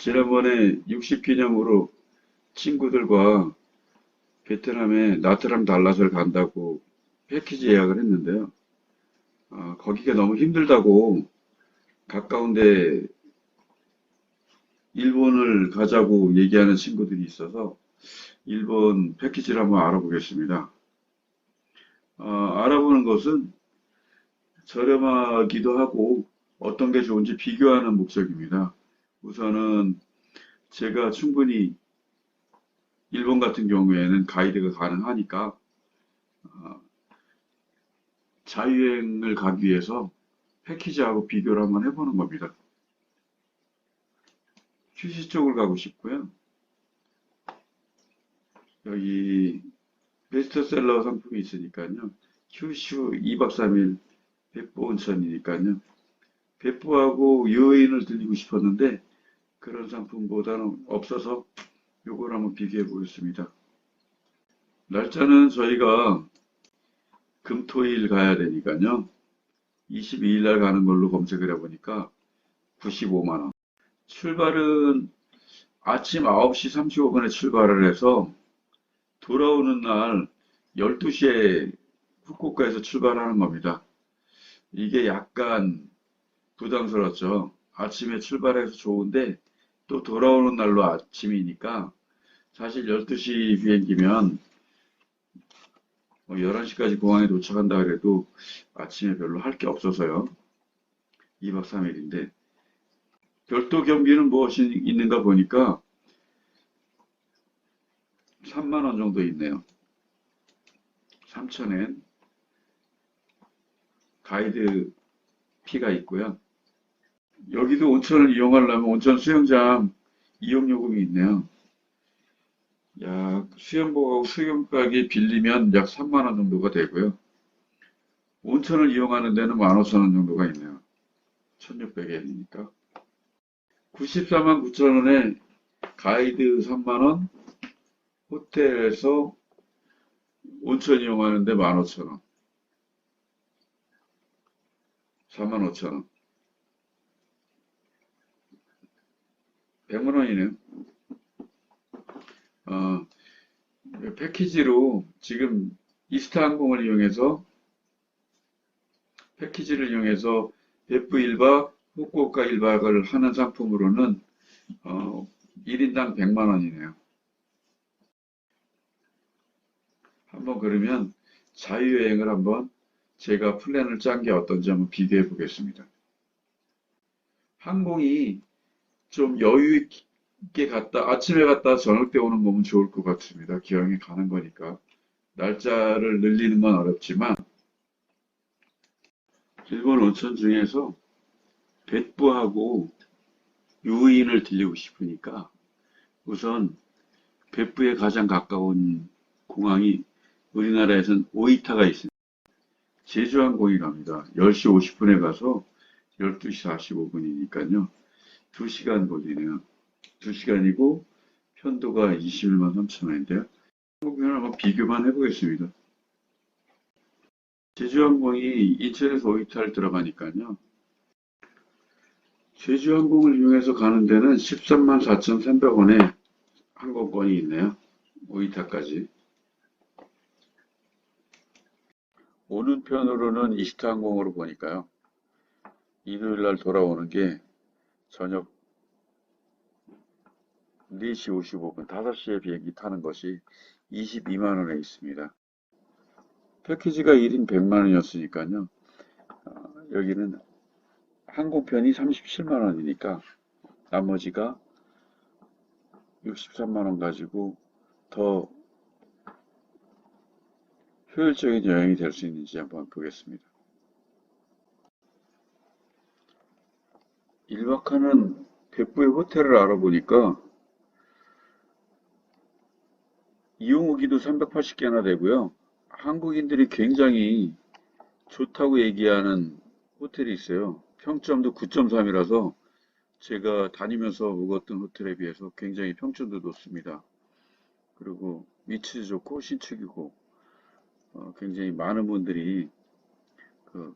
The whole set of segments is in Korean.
지난번에 60 기념으로 친구들과 베트남에 나트랑 달랏을 간다고 패키지 예약을 했는데요. 거기가 너무 힘들다고 가까운데 일본을 가자고 얘기하는 친구들이 있어서 일본 패키지를 한번 알아보겠습니다. 알아보는 것은 저렴하기도 하고 어떤 게 좋은지 비교하는 목적입니다. 우선은 제가 충분히 일본 같은 경우에는 가이드가 가능하니까 자유여행을 가기 위해서 패키지하고 비교를 한번 해보는 겁니다. 큐슈 쪽을 가고 싶고요. 여기 베스트셀러 상품이 있으니까요. 큐슈 2박 3일 백부 온천이니까요. 백부하고 유인을 들리고 싶었는데 그런 상품보다는 없어서 요걸 한번 비교해 보겠습니다. 날짜는 저희가 금토일 가야 되니까요. 22일 날 가는 걸로 검색을 해보니까 95만 원. 출발은 아침 9시 35분에 출발을 해서 돌아오는 날 12시에 후쿠오카에서 출발하는 겁니다. 이게 약간 부담스럽죠. 아침에 출발해서 좋은데 또 돌아오는 날로 아침이니까 사실 12시 비행기면 11시까지 공항에 도착한다 그래도 아침에 별로 할 게 없어서요. 2박 3일인데 별도 경비는 무엇이 있는가 보니까 3만 원 정도 있네요. 3,000엔 가이드 피가 있고요. 여기도 온천을 이용하려면 온천 수영장 이용 요금이 있네요. 약 수영복하고 수영복이 빌리면 약 3만 원 정도가 되고요. 온천을 이용하는 데는 15,000원 정도가 있네요. 1,600엔이니까. 94만 9천 원에 가이드 3만 원, 호텔에서 온천 이용하는데 15,000원, 4만 5천 원, 100만 원이네요. 어, 패키지로 지금 이스타항공을 이용해서 패키지를 이용해서 베프 1박, 후쿠오카 1박을 하는 상품으로는 1인당 100만 원이네요. 한번 그러면 자유여행을 한번 제가 플랜을 짠 게 어떤지 한번 비교해 보겠습니다. 항공이 좀 여유 있게 갔다, 아침에 갔다 저녁 때 오는 거면 좋을 것 같습니다. 기왕에 가는 거니까. 날짜를 늘리는 건 어렵지만, 일본 온천 중에서 벳부하고 유인을 들리고 싶으니까 우선 벳부에 가장 가까운 공항이 우리나라에선 오이타가 있습니다. 제주항공이 갑니다. 10시 50분에 가서 12시 45분이니까요. 2시간 걸리네요. 2시간이고 편도가 21만 3천 원인데요. 한국편을 한번 비교만 해보겠습니다. 제주항공이 인천에서 오이타를 들어가니까요. 제주항공을 이용해서 가는 데는 13만 4,300원에 항공권이 있네요. 오이타까지. 오는 편으로는 이스타항공으로 보니까요. 일요일 날 돌아오는 게 저녁 4시 55분, 5시에 비행기 타는 것이 22만 원에 있습니다. 패키지가 1인 100만 원이었으니까요. 여기는 항공편이 37만 원이니까 나머지가 63만 원 가지고 더 효율적인 여행이 될 수 있는지 한번 보겠습니다. 1박하는 백부의 호텔을 알아보니까 이용 후기도 380개나 되고요. 한국인들이 굉장히 좋다고 얘기하는 호텔이 있어요. 평점도 9.3이라서 제가 다니면서 묵었던 호텔에 비해서 굉장히 평점도 높습니다. 그리고 위치도 좋고 신축이고 굉장히 많은 분들이 그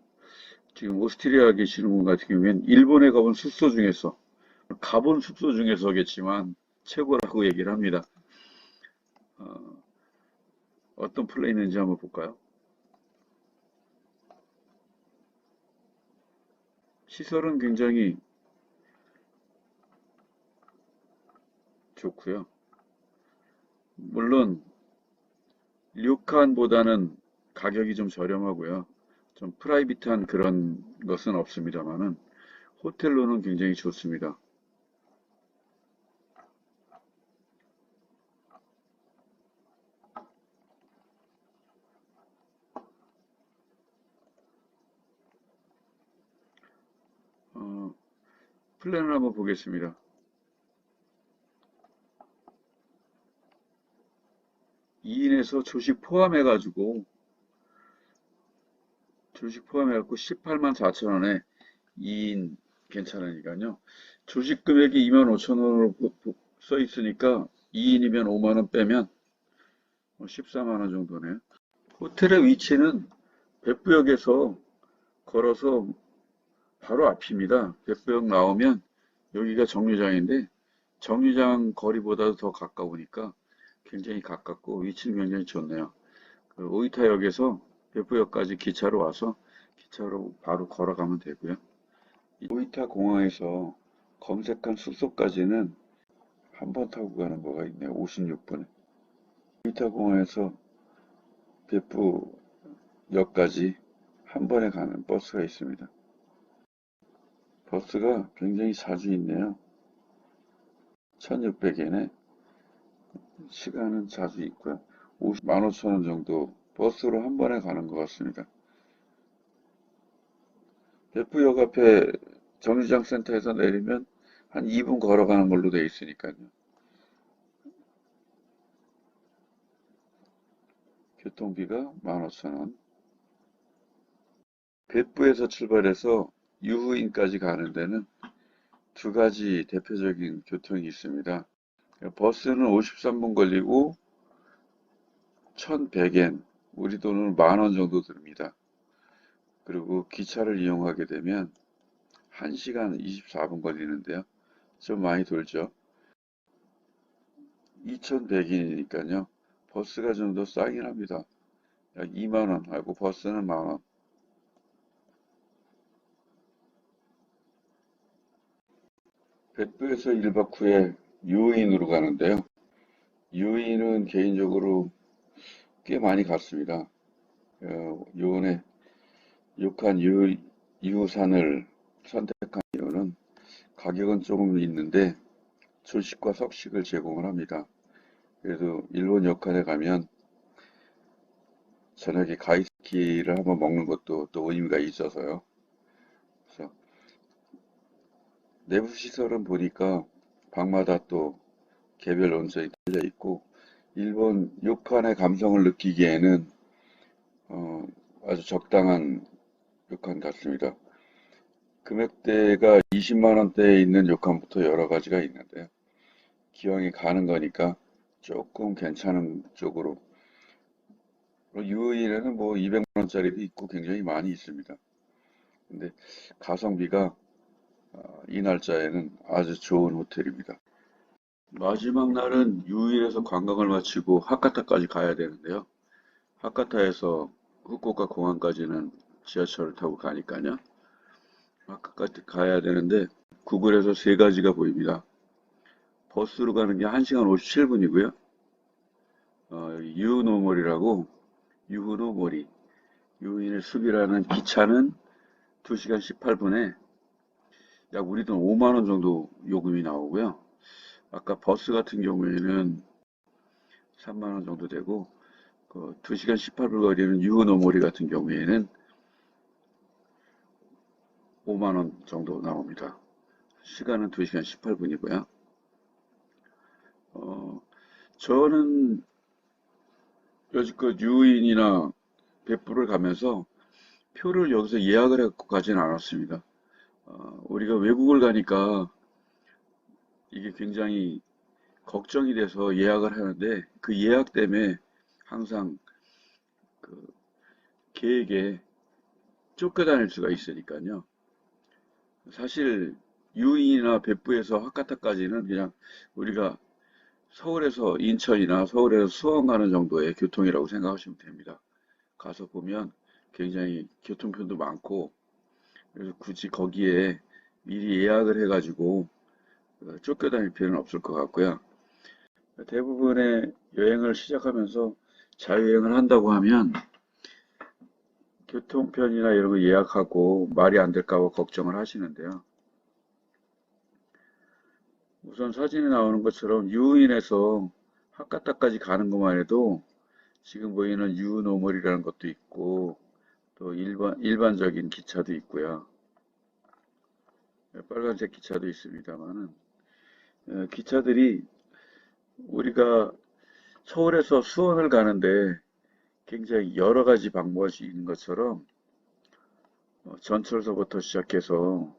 지금 오스트리아 계시는 분 같은 경우에는 일본에 가본 숙소 중에서 가본 숙소 중에서겠지만 최고라고 얘기를 합니다. 어, 어떤 플레이는지 한번 볼까요? 시설은 굉장히 좋고요. 물론 료칸보다는 가격이 좀 저렴하고요. 좀 프라이빗한 그런 것은 없습니다만은 호텔로는 굉장히 좋습니다. 어, 플랜을 한번 보겠습니다. 2인에서 조식 포함해갖고 18만 4천 원에 2인 괜찮으니까요. 조식 금액이 2만 5천 원으로 써 있으니까 2인이면 5만 원 빼면 14만 원 정도네요. 호텔의 위치는 백부역에서 걸어서 바로 앞입니다. 백부역 나오면 여기가 정류장인데 정류장 거리보다도 더 가까우니까 굉장히 가깝고 위치는 굉장히 좋네요. 그 오이타역에서 백부역까지 기차로 와서 기차로 바로 걸어가면 되고요. 오이타 공항에서 검색한 숙소까지는 한 번 타고 가는 거가 있네요. 56분에. 오이타 공항에서別府역까지 한 번에 가는 버스가 있습니다. 버스가 굉장히 자주 있네요. 1600엔에 시간은 자주 있고요. 15,000원 정도 버스로 한 번에 가는 것 같습니다.別府역 앞에 정류장 센터에서 내리면 한 2분 걸어가는 걸로 돼 있으니까요. 교통비가 15,000원.別府에서 출발해서 유후인까지 가는 데는 두 가지 대표적인 교통이 있습니다. 버스는 53분 걸리고 1,100엔, 우리 돈으로 10,000원 정도 듭니다. 그리고 기차를 이용하게 되면 1시간 24분 걸리는데요. 좀 많이 돌죠. 2,100엔이니까요. 버스가 좀 더 싸긴 합니다. 약 2만 원 하고 버스는 10,000원.別府에서 1박 후에 유인으로 가는데요. 유인은 개인적으로 꽤 많이 갔습니다. 요번에 육한 유산을 선택한 이유는 가격은 조금 있는데 조식과 석식을 제공을 합니다. 그래도 일본 역할에 가면 저녁에 가이스키를 한번 먹는 것도 또 의미가 있어서요. 그래서 내부 시설은 보니까 방마다 또 개별 온천이 달려 있고 일본 료칸의 감성을 느끼기에는 아주 적당한 료칸 같습니다. 금액대가 20만 원대에 있는 료칸부터 여러 가지가 있는데요. 기왕에 가는 거니까 조금 괜찮은 쪽으로 유의에는 뭐 200만 원짜리도 있고 굉장히 많이 있습니다. 근데 가성비가 이 날짜에는 아주 좋은 호텔입니다. 마지막 날은 유일에서 관광을 마치고 하카타까지 가야 되는데요. 하카타에서 후쿠오카 공항까지는 지하철을 타고 가니까요. 하카까지 가야 되는데 구글에서 세 가지가 보입니다. 버스로 가는 게 1시간 57분이고요. 유노몰이라고 유후노모리 유인의 숲이라는 기차는 2시간 18분에 약 우리 돈 5만 원 정도 요금이 나오고요. 아까 버스 같은 경우에는 3만 원 정도 되고 그 2시간 18분 거리는 유후노모리 같은 경우에는 5만 원 정도 나옵니다. 시간은 2시간 18분이고요. 저는 여지껏 유인이나別府를 가면서 표를 여기서 예약을 해갖고 가진 않았습니다. 우리가 외국을 가니까 이게 굉장히 걱정이 돼서 예약을 하는데 그 예약 때문에 항상 그 계획에 쫓겨다닐 수가 있으니까요. 사실 유인이나別府에서 하카타까지는 그냥 우리가 서울에서 인천이나 서울에서 수원 가는 정도의 교통이라고 생각하시면 됩니다. 가서 보면 굉장히 교통편도 많고, 그래서 굳이 거기에 미리 예약을 해가지고 쫓겨다닐 필요는 없을 것 같고요. 대부분의 여행을 시작하면서 자유여행을 한다고 하면 교통편이나 이런 거 예약하고 말이 안 될까 봐 걱정을 하시는데요. 우선 사진에 나오는 것처럼 유인에서 하카타까지 가는 것만 해도 지금 보이는 유노멀이라는 것도 있고 또 일반적인 기차도 있고요. 빨간색 기차도 있습니다만은 기차들이 우리가 서울에서 수원을 가는데 굉장히 여러 가지 방법이 있는 것처럼 전철서부터 시작해서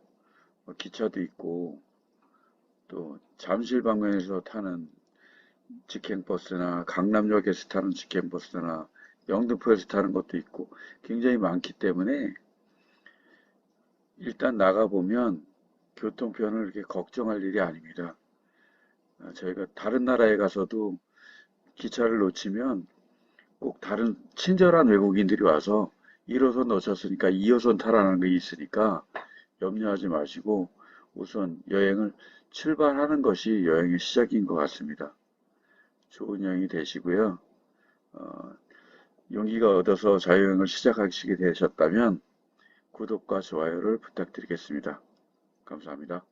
기차도 있고 또 잠실 방면에서 타는 직행버스나 강남역에서 타는 직행버스나 영등포에서 타는 것도 있고 굉장히 많기 때문에 일단 나가보면 교통편을 이렇게 걱정할 일이 아닙니다. 저희가 다른 나라에 가서도 기차를 놓치면 꼭 다른 친절한 외국인들이 와서 1호선 놓쳤으니까 2호선 타라는 게 있으니까 염려하지 마시고 우선 여행을 출발하는 것이 여행의 시작인 것 같습니다. 좋은 여행이 되시고요. 어, 용기가 얻어서 자유여행을 시작하시게 되셨다면 구독과 좋아요를 부탁드리겠습니다. 감사합니다.